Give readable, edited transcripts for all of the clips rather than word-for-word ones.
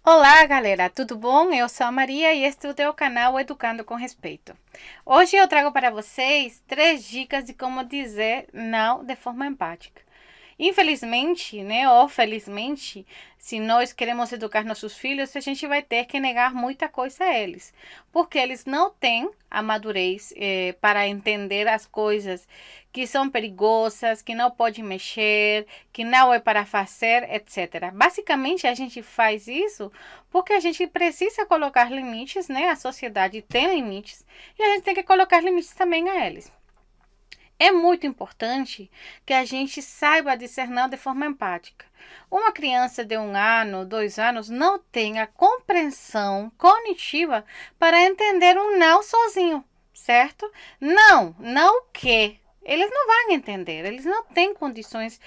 Olá, galera, tudo bom? Eu sou a Maria e este é o canal Educando com Respeito. Hoje eu trago para vocês 3 dicas de como dizer não de forma empática. Infelizmente, né, ou felizmente, se nós queremos educar nossos filhos, a gente vai ter que negar muita coisa a eles, porque eles não têm a madurez para entender as coisas que são perigosas, que não pode mexer, que não é para fazer, etc. Basicamente, a gente faz isso porque a gente precisa colocar limites, né? A sociedade tem limites e a gente tem que colocar limites também a eles. É muito importante que a gente saiba dizer não de forma empática. Uma criança de 1 ano, 2 anos, não tem a compreensão cognitiva para entender um não sozinho, certo? Não, não o quê? Eles não vão entender, eles não têm condições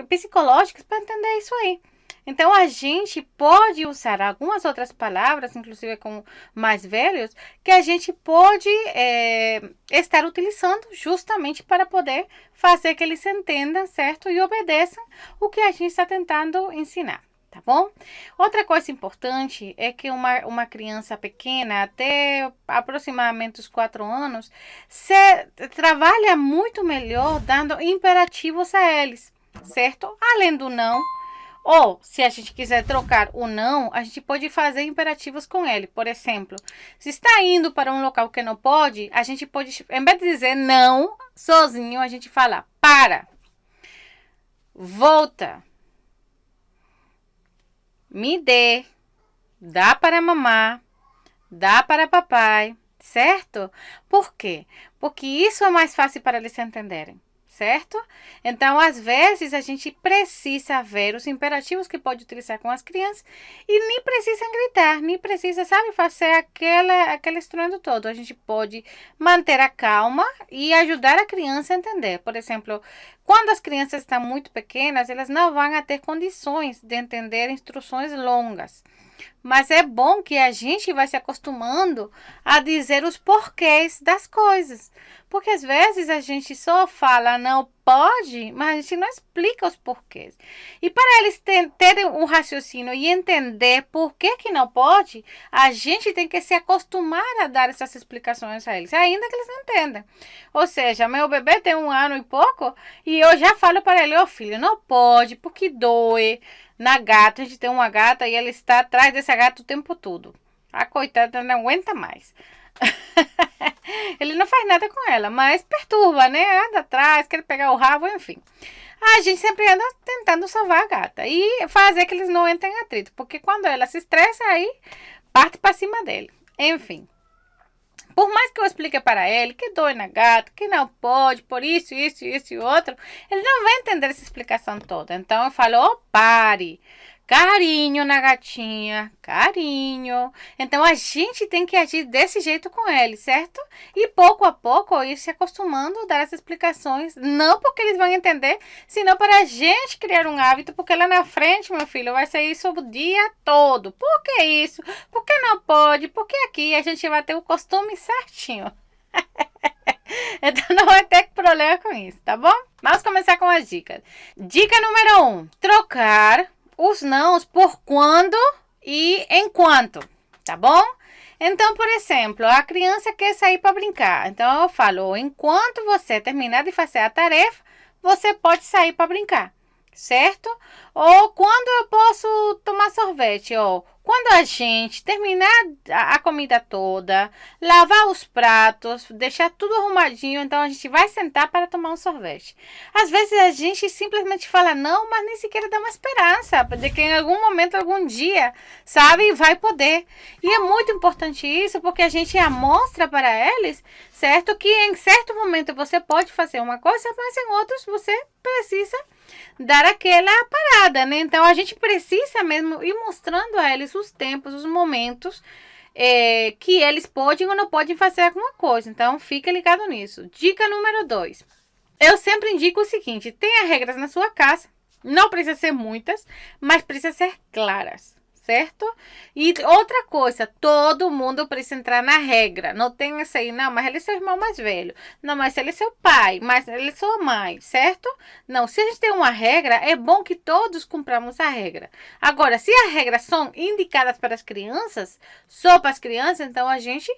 psicológicas para entender isso aí. Então, a gente pode usar algumas outras palavras, inclusive com mais velhos, que a gente pode estar utilizando justamente para poder fazer que eles entendam, certo? E obedeçam o que a gente está tentando ensinar. Tá bom? Outra coisa importante é que uma criança pequena, até aproximadamente os 4 anos, trabalha muito melhor dando imperativos a eles, certo? Além do não, ou, se a gente quiser trocar o não, a gente pode fazer imperativos com ele. Por exemplo, se está indo para um local que não pode, a gente pode, em vez de dizer não sozinho, a gente fala para, volta, me dê, dá para mamar, dá para papai, certo? Por quê? Porque isso é mais fácil para eles entenderem. Certo? Então, às vezes, a gente precisa ver os imperativos que pode utilizar com as crianças e nem precisa gritar, nem precisa, sabe, fazer aquele estruendo todo. A gente pode manter a calma e ajudar a criança a entender. Por exemplo, quando as crianças estão muito pequenas, elas não vão ter condições de entender instruções longas. Mas é bom que a gente vai se acostumando a dizer os porquês das coisas. Porque às vezes a gente só fala não pode, mas a gente não explica os porquês. E para eles terem um raciocínio e entender por que não pode, a gente tem que se acostumar a dar essas explicações a eles, ainda que eles não entendam. Ou seja, meu bebê tem 1 ano e pouco e eu já falo para ele, filho, não pode porque dói. Na gata, a gente tem uma gata e ela está atrás dessa gata o tempo todo. A coitada não aguenta mais. Ele não faz nada com ela, mas perturba, né? Anda atrás, quer pegar o rabo, enfim. A gente sempre anda tentando salvar a gata e fazer que eles não entrem em atrito, porque quando ela se estressa, aí parte para cima dele. Enfim. Por mais que eu explique para ele que dói na gata, que não pode, por isso e outro, ele não vai entender essa explicação toda. Então eu falo, pare. Carinho na gatinha, carinho. Então a gente tem que agir desse jeito com ele, certo? E pouco a pouco ir se acostumando a dar essas explicações. Não porque eles vão entender, senão para a gente criar um hábito. Porque lá na frente, meu filho, vai ser isso o dia todo. Por que isso? Por que não pode? Porque aqui a gente vai ter o costume certinho. Então não vai ter problema com isso, tá bom? Vamos começar com as dicas. Dica número 1: trocar os nãos por quando e enquanto, tá bom? Então, por exemplo, a criança quer sair para brincar. Então, eu falo, enquanto você terminar de fazer a tarefa, você pode sair para brincar, certo? Ou quando eu posso tomar sorvete, ou quando a gente terminar a comida toda, lavar os pratos, deixar tudo arrumadinho, então a gente vai sentar para tomar um sorvete. Às vezes a gente simplesmente fala não, mas nem sequer dá uma esperança de que em algum momento, algum dia, sabe, vai poder. E é muito importante isso, porque a gente mostra para eles, certo, que em certo momento você pode fazer uma coisa, mas em outros você precisa dar aquela parada, né? Então a gente precisa mesmo ir mostrando a eles os tempos, os momentos que eles podem ou não podem fazer alguma coisa. Então fica ligado nisso. Dica número 2: eu sempre indico o seguinte: tenha regras na sua casa, não precisa ser muitas, mas precisa ser claras, certo? E outra coisa, todo mundo precisa entrar na regra. Não tem essa aí, não, mas ele é seu irmão mais velho. Não, mas ele é seu pai, mas ele é sua mãe, certo? Não, se a gente tem uma regra, é bom que todos cumpramos a regra. Agora, se as regras são indicadas para as crianças, só para as crianças, então a gente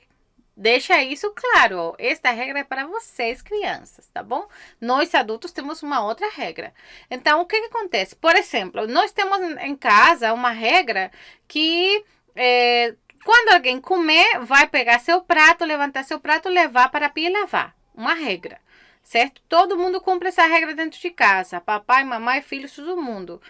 deixa isso claro, ó. Esta regra é para vocês, crianças, tá bom? Nós, adultos, temos uma outra regra. Então, o que acontece? Por exemplo, nós temos em casa uma regra que quando alguém comer, vai pegar seu prato, levantar seu prato, levar para a pia e lavar. Uma regra, certo? Todo mundo cumpre essa regra dentro de casa. Papai, mamãe, filhos, todo mundo.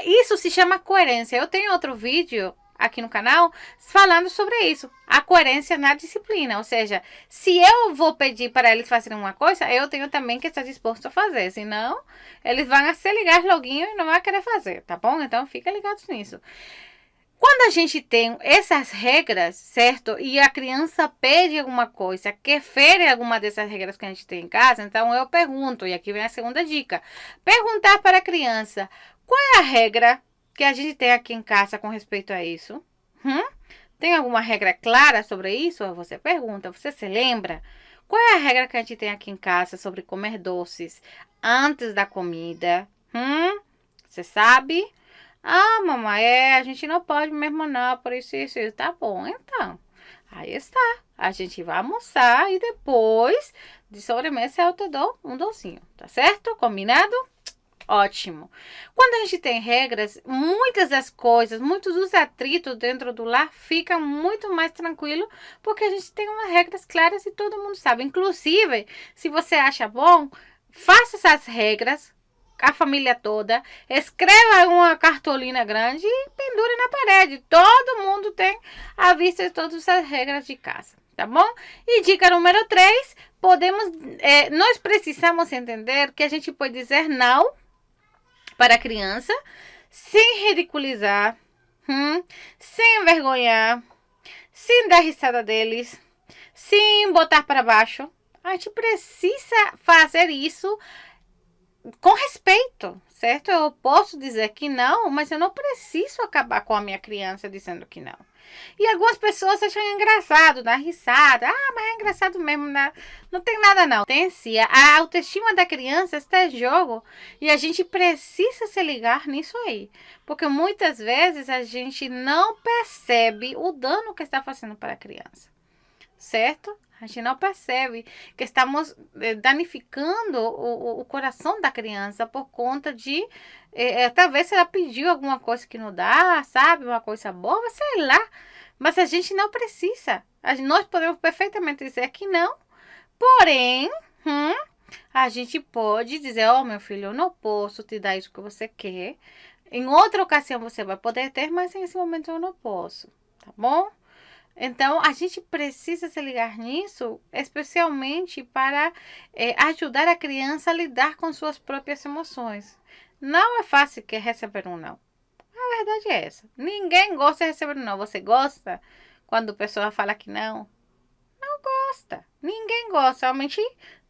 Isso se chama coerência. Eu tenho outro vídeo aqui no canal falando sobre isso, a coerência na disciplina, ou seja, se eu vou pedir para eles fazerem uma coisa, eu tenho também que estar disposto a fazer, senão eles vão se ligar loguinho e não vão querer fazer, tá bom? Então fica ligados nisso. Quando a gente tem essas regras, certo? E a criança pede alguma coisa que fere alguma dessas regras que a gente tem em casa, então eu pergunto, e aqui vem a segunda dica, perguntar para a criança, qual é a regra que a gente tem aqui em casa com respeito a isso? Tem alguma regra clara sobre isso? Você pergunta, você se lembra? Qual é a regra que a gente tem aqui em casa sobre comer doces antes da comida? Você sabe? Ah, mamãe, a gente não pode mesmo não, por isso. Tá bom, então. Aí está. A gente vai almoçar e depois de sobremesa eu te dou um docinho, tá certo? Combinado? Ótimo. Quando a gente tem regras, muitas das coisas, muitos dos atritos dentro do lar ficam muito mais tranquilo, porque a gente tem umas regras claras e todo mundo sabe. Inclusive, se você acha bom, faça essas regras, a família toda, escreva uma cartolina grande e pendure na parede. Todo mundo tem a vista de todas as regras de casa. Tá bom? E dica número 3, nós precisamos entender que a gente pode dizer não para a criança, sem ridiculizar, sem envergonhar, sem dar risada deles, sem botar para baixo. A gente precisa fazer isso com respeito, certo? Eu posso dizer que não, mas eu não preciso acabar com a minha criança dizendo que não. E algumas pessoas acham engraçado, dá risada. Ah, mas é engraçado mesmo, né? Não tem nada não. Tem sim. A autoestima da criança está em jogo e a gente precisa se ligar nisso aí. Porque muitas vezes a gente não percebe o dano que está fazendo para a criança. Certo? A gente não percebe que estamos danificando o coração da criança por conta de... talvez ela pediu alguma coisa que não dá, sabe? Uma coisa boa, sei lá. Mas a gente não precisa. Nós podemos perfeitamente dizer que não. Porém, a gente pode dizer, meu filho, eu não posso te dar isso que você quer. Em outra ocasião você vai poder ter, mas nesse momento eu não posso. Tá bom? Então, a gente precisa se ligar nisso, especialmente para ajudar a criança a lidar com suas próprias emoções. Não é fácil que receber um não. A verdade é essa. Ninguém gosta de receber um não. Você gosta quando a pessoa fala que não? Não gosta. Ninguém gosta. Realmente,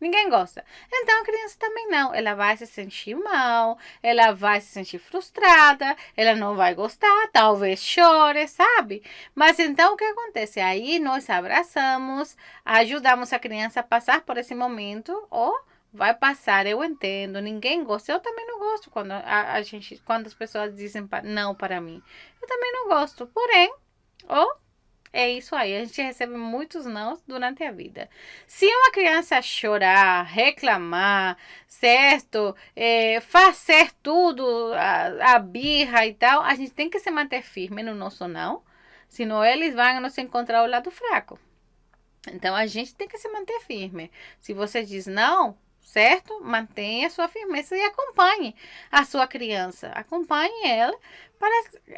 ninguém gosta. Então, a criança também não. Ela vai se sentir mal, ela vai se sentir frustrada, ela não vai gostar, talvez chore, sabe? Mas então, o que acontece? Aí, nós abraçamos, ajudamos a criança a passar por esse momento, ou vai passar, eu entendo, ninguém gosta. Eu também não gosto quando quando as pessoas dizem não para mim. Eu também não gosto. Porém, é isso aí, a gente recebe muitos não durante a vida. Se uma criança chorar, reclamar, certo? Fazer tudo, a birra e tal, a gente tem que se manter firme no nosso não, senão eles vão nos encontrar o lado fraco. Então, a gente tem que se manter firme. Se você diz não, certo? Mantenha sua firmeza e acompanhe a sua criança. Acompanhe ela para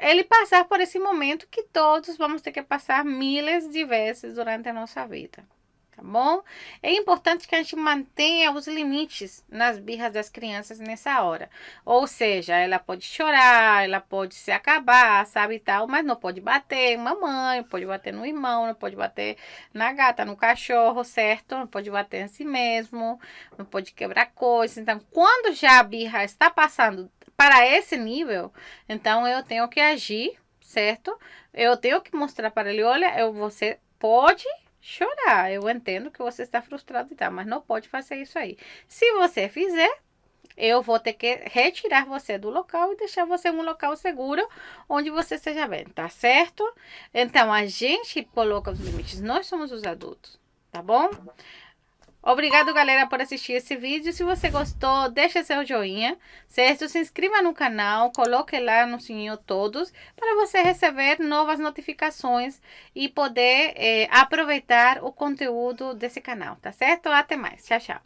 ele passar por esse momento que todos vamos ter que passar milhares de vezes durante a nossa vida. Tá bom? É importante que a gente mantenha os limites nas birras das crianças nessa hora. Ou seja, ela pode chorar, ela pode se acabar, sabe e tal, mas não pode bater em mamãe, pode bater no irmão, não pode bater na gata, no cachorro, certo? Não pode bater em si mesmo, não pode quebrar coisas. Então, quando já a birra está passando para esse nível, então eu tenho que agir, certo? Eu tenho que mostrar para ele, olha, você pode chorar. Eu entendo que você está frustrado e tal, mas não pode fazer isso aí. Se você fizer, eu vou ter que retirar você do local e deixar você em um local seguro onde você seja bem, tá certo? Então a gente coloca os limites, nós somos os adultos, tá bom? Obrigado, galera, por assistir esse vídeo. Se você gostou, deixa seu joinha, certo? Se inscreva no canal, coloque lá no sininho todos para você receber novas notificações e poder aproveitar o conteúdo desse canal, tá certo? Até mais. Tchau, tchau.